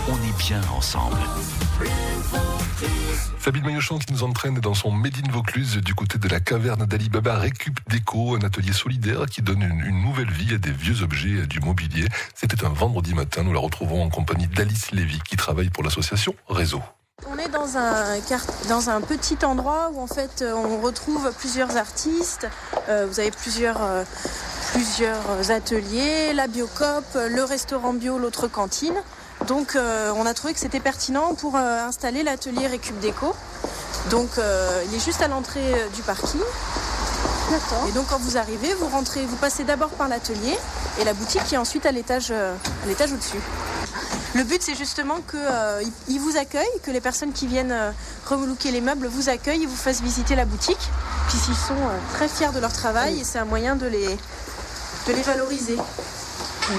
On est bien ensemble. Sabine Maillochon qui nous entraîne dans son Made in Vaucluse du côté de la caverne d'Ali Baba Récup Déco, un atelier solidaire qui donne une nouvelle vie à des vieux objets du mobilier. C'était un vendredi matin, nous la retrouvons en compagnie d'Alice Lévy qui travaille pour l'association Réseau. On est dans un petit endroit où en fait on retrouve plusieurs artistes, vous avez plusieurs ateliers, la Biocoop, le restaurant bio, l'autre cantine. Donc on a trouvé que c'était pertinent pour installer l'atelier Récup Déco. Donc il est juste à l'entrée du parking. D'accord. Et donc quand vous arrivez, vous passez d'abord par l'atelier et la boutique qui est ensuite à l'étage au-dessus. Le but c'est justement qu'ils vous accueillent, que les personnes qui viennent relooker les meubles vous accueillent et vous fassent visiter la boutique. Puis ils sont très fiers de leur travail et c'est un moyen de les valoriser.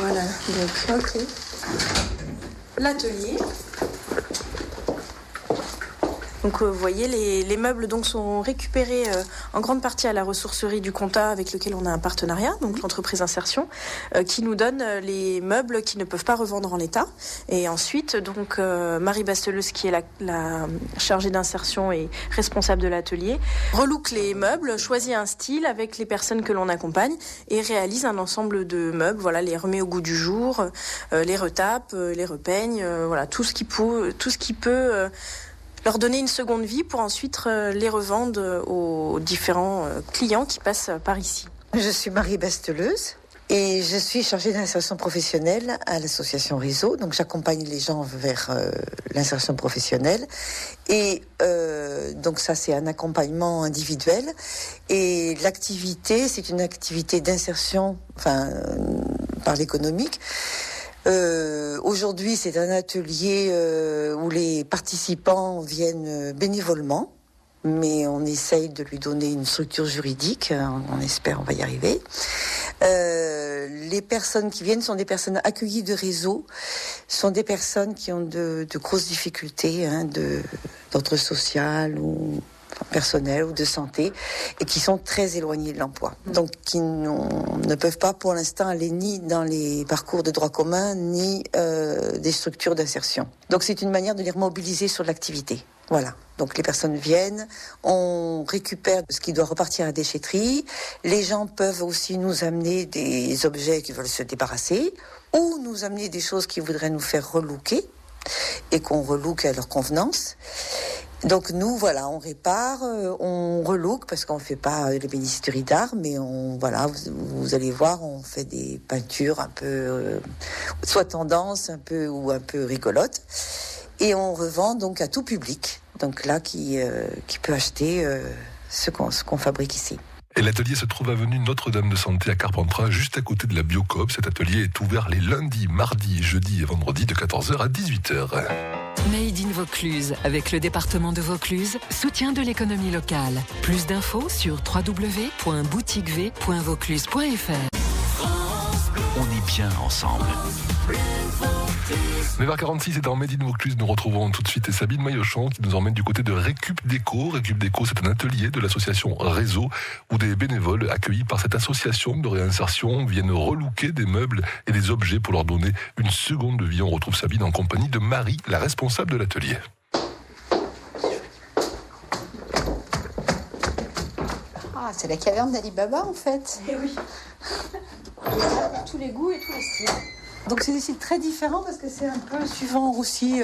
Voilà, donc ok. L'atelier. Donc vous voyez, les meubles donc sont récupérés en grande partie à la ressourcerie du Comtat avec lequel on a un partenariat, donc l'entreprise Insertion, qui nous donne les meubles qui ne peuvent pas revendre en l'état. Et ensuite, donc Marie Basteleuse, qui est la chargée d'insertion et responsable de l'atelier, relook les meubles, choisit un style avec les personnes que l'on accompagne et réalise un ensemble de meubles. Voilà, les remet au goût du jour, les retape, les repeigne, voilà, tout ce qui peut leur donner une seconde vie pour ensuite les revendre aux différents clients qui passent par ici. Je suis Marie Basteleuse et je suis chargée d'insertion professionnelle à l'association Réseau. Donc j'accompagne les gens vers l'insertion professionnelle et donc ça c'est un accompagnement individuel et l'activité c'est une activité d'insertion par l'économique. Aujourd'hui, c'est un atelier où les participants viennent bénévolement, mais on essaye de lui donner une structure juridique. On espère, on va y arriver. Les personnes qui viennent sont des personnes accueillies de Réseau, sont des personnes qui ont de grosses difficultés d'ordre social ou personnel ou de santé et qui sont très éloignés de l'emploi. Donc qui ne peuvent pas pour l'instant aller ni dans les parcours de droit commun ni des structures d'insertion. Donc c'est une manière de les mobiliser sur l'activité. Voilà. Donc les personnes viennent, on récupère ce qui doit repartir à la déchetterie. Les gens peuvent aussi nous amener des objets qu'ils veulent se débarrasser ou nous amener des choses qu'ils voudraient nous faire relooker et qu'on relook à leur convenance. Donc nous, voilà, on répare, on relook parce qu'on ne fait pas l'ébénisterie d'art, mais vous allez voir, on fait des peintures un peu, soit tendance, un peu rigolotes, et on revend donc à tout public. Donc là, qui peut acheter ce qu'on fabrique ici. Et l'atelier se trouve avenue Notre-Dame de Santé à Carpentras, juste à côté de la Biocoop. Cet atelier est ouvert les lundis, mardis, jeudis et vendredis de 14h à 18h. Made in Vaucluse, avec le département de Vaucluse, soutien de l'économie locale. Plus d'infos sur www.boutiquev.vaucluse.fr. On est bien ensemble. 9h46, c'est dans Made in Vaucluse. Nous retrouvons tout de suite Sabine Maillochon qui nous emmène du côté de Récup Déco. Récup Déco, c'est un atelier de l'association Réseau où des bénévoles accueillis par cette association de réinsertion viennent relooker des meubles et des objets pour leur donner une seconde vie. On retrouve Sabine en compagnie de Marie, la responsable de l'atelier. Ah, c'est la caverne d'Ali Baba en fait. Eh oui. Il y a tous les goûts et tous les styles. Donc c'est des styles très différents parce que c'est un peu suivant aussi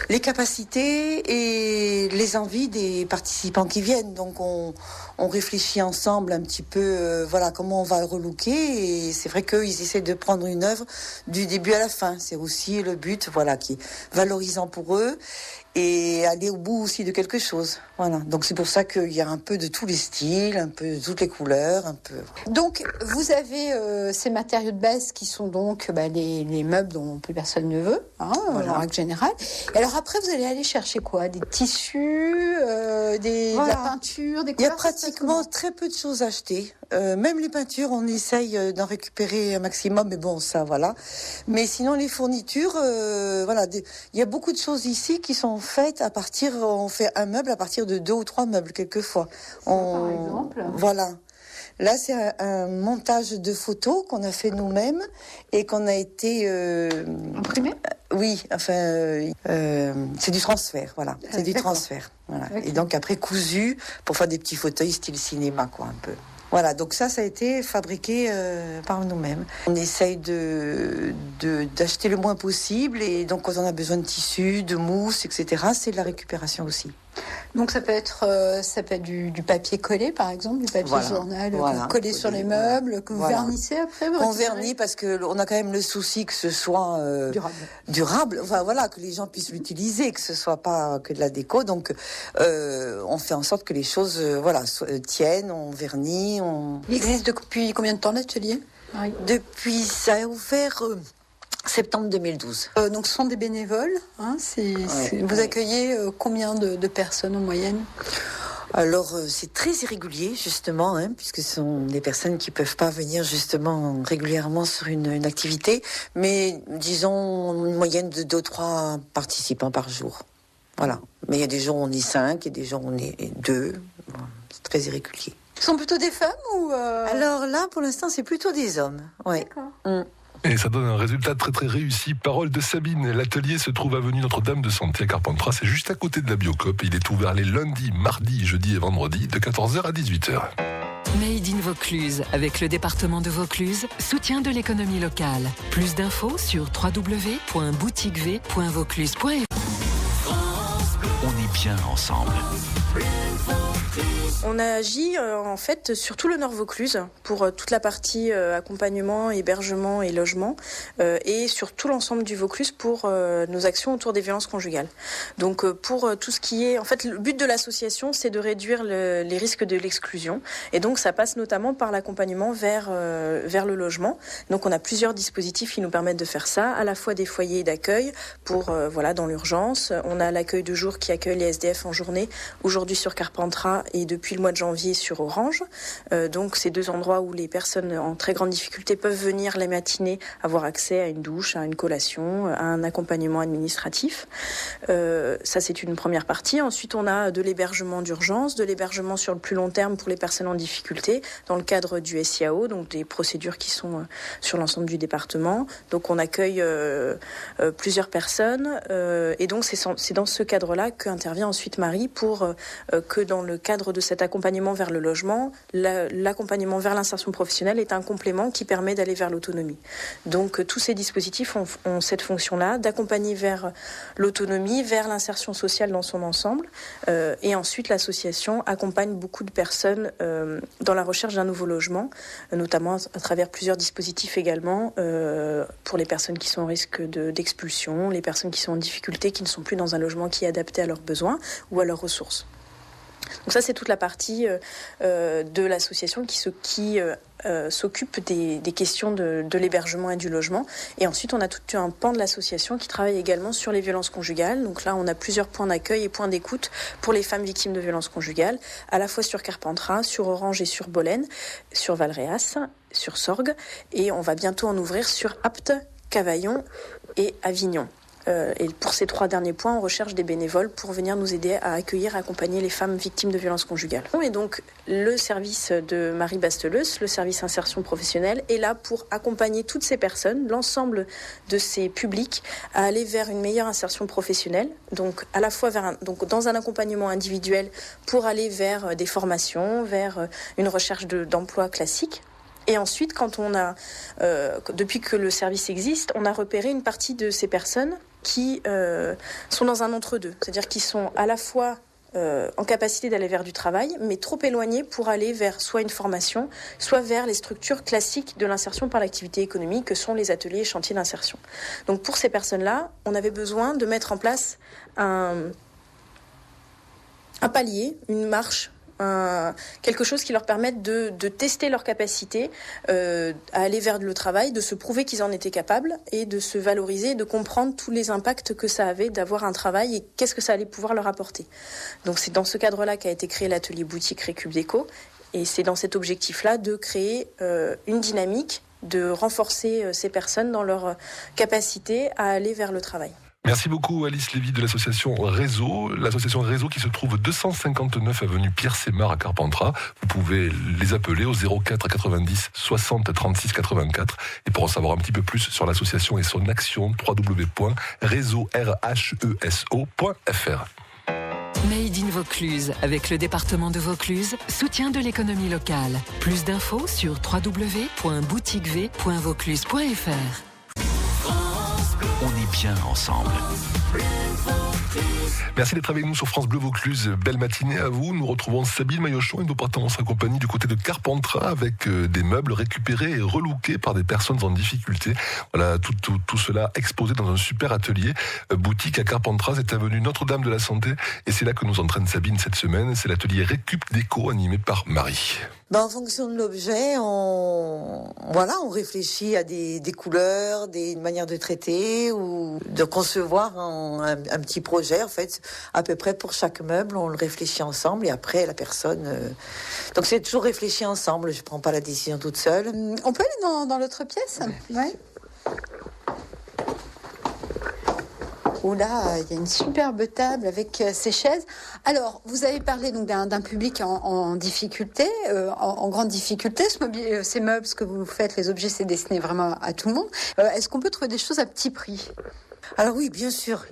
les capacités et les envies des participants qui viennent. Donc on réfléchit ensemble un petit peu comment on va relooker et c'est vrai qu'ils essaient de prendre une œuvre du début à la fin. C'est aussi le but qui est valorisant pour eux et aller au bout aussi de quelque chose. Voilà. Donc c'est pour ça qu'il y a un peu de tous les styles, un peu de toutes les couleurs, un peu. Donc vous avez ces matériaux de base qui sont donc les meubles dont plus personne ne veut, en règle générale. Et alors après vous allez aller chercher quoi ? Des tissus, de la peinture, des couleurs. Il y a pratiquement très peu de choses à acheter. Même les peintures, on essaye d'en récupérer un maximum, mais bon, ça, voilà. Mais sinon, les fournitures, il y a beaucoup de choses ici qui sont faites on fait un meuble à partir de 2 ou 3 meubles, quelquefois. Par exemple. Voilà. Là, c'est un montage de photos qu'on a fait nous-mêmes et qu'on a été... Imprimé ? Oui, Oui, enfin, c'est du transfert, voilà. C'est du transfert. Voilà. Okay. Et donc après cousu pour faire des petits fauteuils style cinéma, quoi, un peu. Voilà, donc ça a été fabriqué par nous-mêmes. On essaye d'acheter le moins possible, et donc quand on a besoin de tissu, de mousse, etc., c'est de la récupération aussi. Donc ça peut être du papier collé, par exemple, du papier journal que vous collez sur les meubles, que vous vernissez après. On vernit parce qu'on a quand même le souci que ce soit durable. Enfin voilà, que les gens puissent l'utiliser, que ce soit pas que de la déco. Donc on fait en sorte que les choses tiennent. On vernit. Il existe depuis combien de temps l'atelier ? Depuis, ça a ouvert septembre 2012. Donc ce sont des bénévoles. Hein, vous accueillez combien de personnes en moyenne ? Alors c'est très irrégulier justement, puisque ce sont des personnes qui peuvent pas venir justement régulièrement sur une activité, mais disons une moyenne de 2-3 participants par jour. Voilà. Mais il y a des jours où on est 5, et des jours où on est 2. C'est très irrégulier. Ce sont plutôt des femmes ou Alors là, pour l'instant, c'est plutôt des hommes. Ouais. D'accord. Et ça donne un résultat très très réussi. Parole de Sabine. L'atelier se trouve avenue Notre-Dame de Santé à Carpentras. C'est juste à côté de la Biocop. Il est ouvert les lundis, mardis, jeudis et vendredis de 14h à 18h. Made in Vaucluse, avec le département de Vaucluse, soutien de l'économie locale. Plus d'infos sur www.boutiquev.vaucluse.fr. On est bien ensemble. On agit en fait sur tout le Nord Vaucluse pour toute la partie accompagnement, hébergement et logement et sur tout l'ensemble du Vaucluse pour nos actions autour des violences conjugales. Donc pour tout ce qui est... En fait, le but de l'association, c'est de réduire les risques de l'exclusion, et donc ça passe notamment par l'accompagnement vers le logement. Donc on a plusieurs dispositifs qui nous permettent de faire ça, à la fois des foyers d'accueil pour dans l'urgence. On a l'accueil de jour qui accueille les SDF en journée, aujourd'hui sur Carpentras et depuis le mois de janvier sur Orange. Donc c'est 2 endroits où les personnes en très grande difficulté peuvent venir la matinée avoir accès à une douche, à une collation, à un accompagnement administratif. Ça c'est une première partie. Ensuite on a de l'hébergement d'urgence, de l'hébergement sur le plus long terme pour les personnes en difficulté dans le cadre du SIAO, donc des procédures qui sont sur l'ensemble du département. Donc on accueille plusieurs personnes et donc c'est dans ce cadre-là qu'intervient ensuite Marie pour que dans le cadre de cet accompagnement vers le logement, l'accompagnement vers l'insertion professionnelle est un complément qui permet d'aller vers l'autonomie. Donc tous ces dispositifs ont cette fonction-là, d'accompagner vers l'autonomie, vers l'insertion sociale dans son ensemble. Et ensuite, l'association accompagne beaucoup de personnes dans la recherche d'un nouveau logement, notamment à travers plusieurs dispositifs également, pour les personnes qui sont au risque d'expulsion, les personnes qui sont en difficulté, qui ne sont plus dans un logement qui est adapté à leurs besoins ou à leurs ressources. Donc ça, c'est toute la partie de l'association qui s'occupe des questions de l'hébergement et du logement. Et ensuite, on a tout un pan de l'association qui travaille également sur les violences conjugales. Donc là, on a plusieurs points d'accueil et points d'écoute pour les femmes victimes de violences conjugales, à la fois sur Carpentras, sur Orange et sur Bolène, sur Valréas, sur Sorgues. Et on va bientôt en ouvrir sur Apt, Cavaillon et Avignon. Et pour ces 3 derniers points, on recherche des bénévoles pour venir nous aider à accueillir et accompagner les femmes victimes de violences conjugales. Et donc, le service de Marie Basteleus, le service insertion professionnelle, est là pour accompagner toutes ces personnes, l'ensemble de ces publics, à aller vers une meilleure insertion professionnelle. Donc, à la fois dans un accompagnement individuel pour aller vers des formations, vers une recherche d'emploi classique. Et ensuite, quand depuis que le service existe, on a repéré une partie de ces personnes qui sont dans un entre-deux, c'est-à-dire qui sont à la fois en capacité d'aller vers du travail, mais trop éloignés pour aller vers soit une formation, soit vers les structures classiques de l'insertion par l'activité économique que sont les ateliers et chantiers d'insertion. Donc pour ces personnes-là, on avait besoin de mettre en place un palier, une marche, quelque chose qui leur permette de tester leur capacité à aller vers le travail, de se prouver qu'ils en étaient capables et de se valoriser, de comprendre tous les impacts que ça avait d'avoir un travail et qu'est-ce que ça allait pouvoir leur apporter. Donc c'est dans ce cadre-là qu'a été créé l'atelier boutique Récup Déco, et c'est dans cet objectif-là de créer une dynamique, de renforcer ces personnes dans leur capacité à aller vers le travail. Merci beaucoup Alice Lévy de l'association Réseau. L'association Réseau qui se trouve 259 avenue Pierre Sémar à Carpentras. Vous pouvez les appeler au 04 90 60 36 84. Et pour en savoir un petit peu plus sur l'association et son action, www.réseau.fr. Made in Vaucluse, avec le département de Vaucluse, soutien de l'économie locale. Plus d'infos sur www.boutiquev.vaucluse.fr. On est bien ensemble. Merci d'être avec nous sur France Bleu Vaucluse. Belle matinée à vous. Nous retrouvons Sabine Maillochon et nous partons en sa compagnie du côté de Carpentras avec des meubles récupérés et relookés par des personnes en difficulté. Voilà, tout cela exposé dans un super atelier. Boutique à Carpentras est avenue Notre-Dame de la Santé et c'est là que nous entraîne Sabine cette semaine. C'est l'atelier Récup Déco animé par Marie. En fonction de l'objet, on réfléchit à des couleurs, une manière de traiter ou de concevoir un petit projet, en fait, à peu près pour chaque meuble. On le réfléchit ensemble et après, la personne... Donc, c'est toujours réfléchi ensemble. Je ne prends pas la décision toute seule. On peut aller dans l'autre pièce ? Ouais. Où là, il y a une superbe table avec ces chaises. Alors, vous avez parlé donc d'un public en difficulté, en grande difficulté. Ces meubles, ce que vous faites, les objets, c'est destiné vraiment à tout le monde. Est-ce qu'on peut trouver des choses à petit prix ? Alors oui, bien sûr,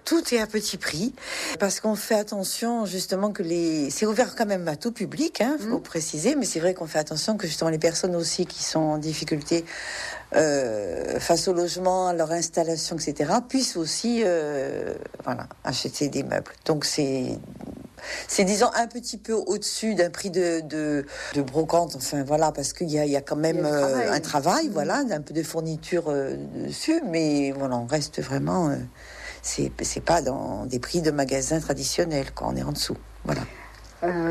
tout est à petit prix, parce qu'on fait attention justement que c'est ouvert quand même à tout public, faut préciser, mais c'est vrai qu'on fait attention que justement les personnes aussi qui sont en difficulté face au logement, à leur installation, etc., puissent aussi acheter des meubles. Donc c'est disons un petit peu au-dessus d'un prix de brocante, enfin voilà, parce qu'il y a quand même un travail, voilà, d'un peu de fourniture dessus, mais voilà, on reste vraiment, c'est pas dans des prix de magasins traditionnels, quoi, on est en dessous, voilà.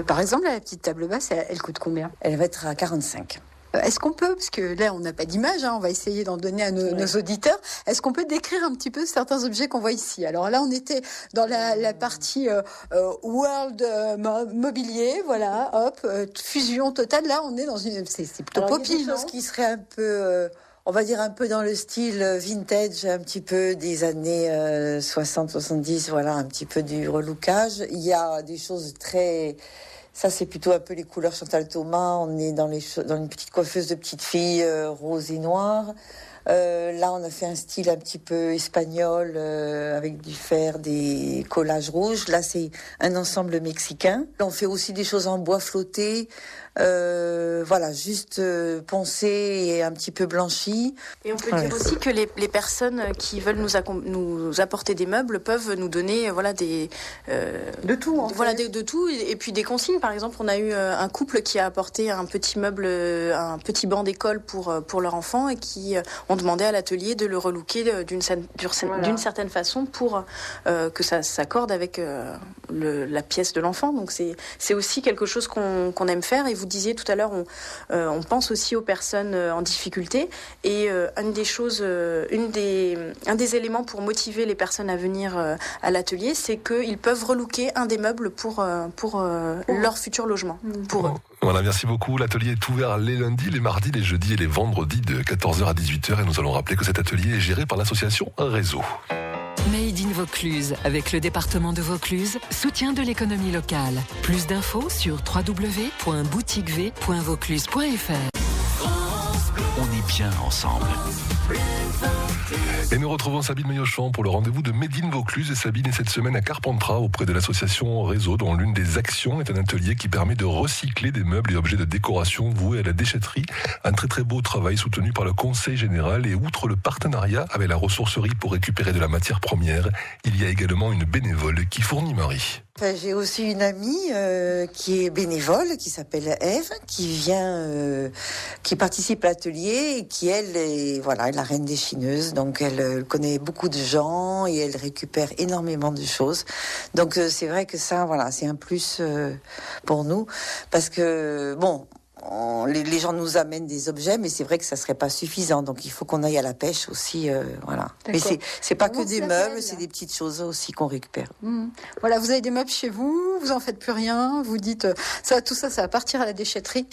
Par exemple, la petite table basse, elle coûte combien ? Elle va être à 45. Est-ce qu'on peut, parce que là on n'a pas d'image, on va essayer d'en donner à nos auditeurs, est-ce qu'on peut décrire un petit peu certains objets qu'on voit ici ? Alors là on était dans la partie World Mobilier, voilà, hop, fusion totale, là on est dans c'est plutôt poppy, il y a des choses qui seraient un peu... on va dire un peu dans le style vintage, un petit peu des années 60-70, voilà, un petit peu du relookage. Il y a des choses très... Ça, c'est plutôt un peu les couleurs Chantal Thomas. On est dans une petite coiffeuse de petite fille rose et noire. Là, on a fait un style un petit peu espagnol avec du fer, des collages rouges. Là, c'est un ensemble mexicain. On fait aussi des choses en bois flotté. Voilà, juste poncé et un petit peu blanchi. Et on peut dire aussi que les personnes qui veulent nous apporter des meubles peuvent nous donner de tout, de tout, et puis des consignes. Par exemple, on a eu un couple qui a apporté un petit meuble, un petit banc d'école pour leur enfant et qui ont demandé à l'atelier de le relooker d'une certaine façon pour que ça s'accorde avec la pièce de l'enfant. Donc c'est aussi quelque chose qu'on aime faire. Et vous disiez tout à l'heure, on pense aussi aux personnes en difficulté. Et un des éléments pour motiver les personnes à venir à l'atelier, c'est qu'ils peuvent relooker un des meubles pour leur futur logement. Pour eux. Voilà, merci beaucoup. L'atelier est ouvert les lundis, les mardis, les jeudis et les vendredis de 14h à 18h. Et nous allons rappeler que cet atelier est géré par l'association Réseau. Made in Vaucluse, avec le département de Vaucluse, soutien de l'économie locale. Plus d'infos sur www.boutiquev.vaucluse.fr. On est bien ensemble. Et nous retrouvons Sabine Maillochon pour le rendez-vous de Made in Vaucluse. Et Sabine est cette semaine à Carpentras auprès de l'association Réseau, dont l'une des actions est un atelier qui permet de recycler des meubles et objets de décoration voués à la déchetterie. Un très très beau travail soutenu par le Conseil général. Et outre le partenariat avec la ressourcerie pour récupérer de la matière première, il y a également une bénévole qui fournit Marie. J'ai aussi une amie qui est bénévole, qui s'appelle Ève, qui participe à l'atelier et qui, elle, est la reine des chineuses. Donc, elle connaît beaucoup de gens et elle récupère énormément de choses. Donc, c'est vrai que ça, c'est un plus pour nous. Parce que, les gens nous amènent des objets, mais c'est vrai que ça serait pas suffisant. Donc, il faut qu'on aille à la pêche aussi, voilà. Mais c'est pas que des meubles, c'est des petites choses aussi qu'on récupère. Voilà, vous avez des meubles chez vous, vous en faites plus rien, vous dites tout ça va partir à la déchetterie.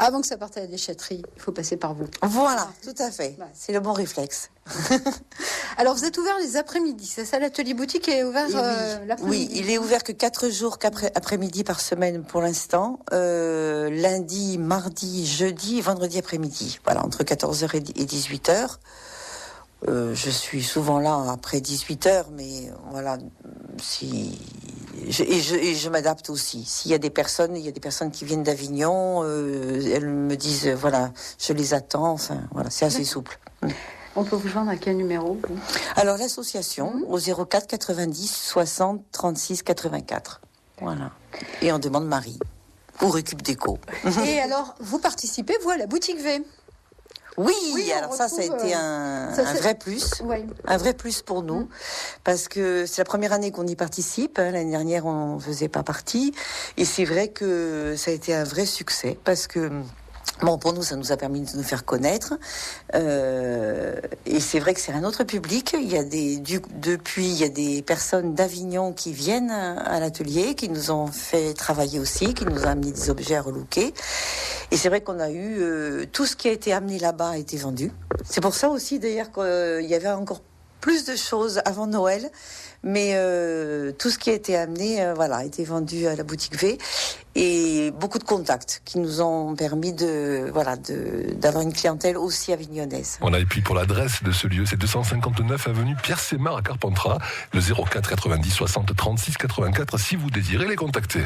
Avant que ça parte à la déchetterie, il faut passer par vous. Voilà, tout à fait. Ouais. C'est le bon réflexe. Alors, vous êtes ouvert les après-midi, c'est ça? L'atelier boutique est ouvert l'après-midi? Oui, il est ouvert que 4 jours après-midi par semaine pour l'instant. Lundi, mardi, jeudi, vendredi après-midi. Voilà, entre 14h et 18h. Je suis souvent là après 18h, mais voilà, je m'adapte aussi. Il y a des personnes qui viennent d'Avignon, elles me disent, voilà, je les attends, enfin, voilà, c'est assez souple. On peut vous joindre à quel numéro, vous? Alors, l'association, au 04 90 60 36 84. Voilà. Et on demande Marie, ou Récup Déco. Et alors, vous participez, vous, à la boutique V? Oui, on alors ça a été un vrai plus. Ouais. Un vrai plus pour nous, parce que c'est la première année qu'on y participe. L'année dernière, on ne faisait pas partie. Et c'est vrai que ça a été un vrai succès, parce que bon, pour nous, ça nous a permis de nous faire connaître. Et c'est vrai que c'est un autre public. Il y a depuis, il y a des personnes d'Avignon qui viennent à l'atelier, qui nous ont fait travailler aussi, qui nous ont amené des objets à relooker. Et c'est vrai qu'on a eu tout ce qui a été amené là-bas a été vendu. C'est pour ça aussi, d'ailleurs, qu'il y avait encore plus de choses avant Noël. Mais tout ce qui a été amené, a été vendu à la boutique V, et beaucoup de contacts qui nous ont permis d'avoir une clientèle aussi avignonnaise. Voilà, et puis pour l'adresse de ce lieu, c'est 259 avenue Pierre Sémar à Carpentras, le 04 90 60 36 84 si vous désirez les contacter.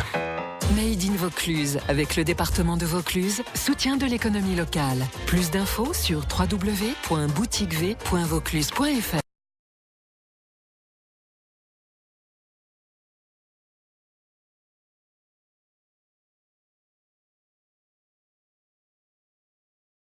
Made in Vaucluse, avec le département de Vaucluse, soutien de l'économie locale. Plus d'infos sur www.boutiquev.vaucluse.fr.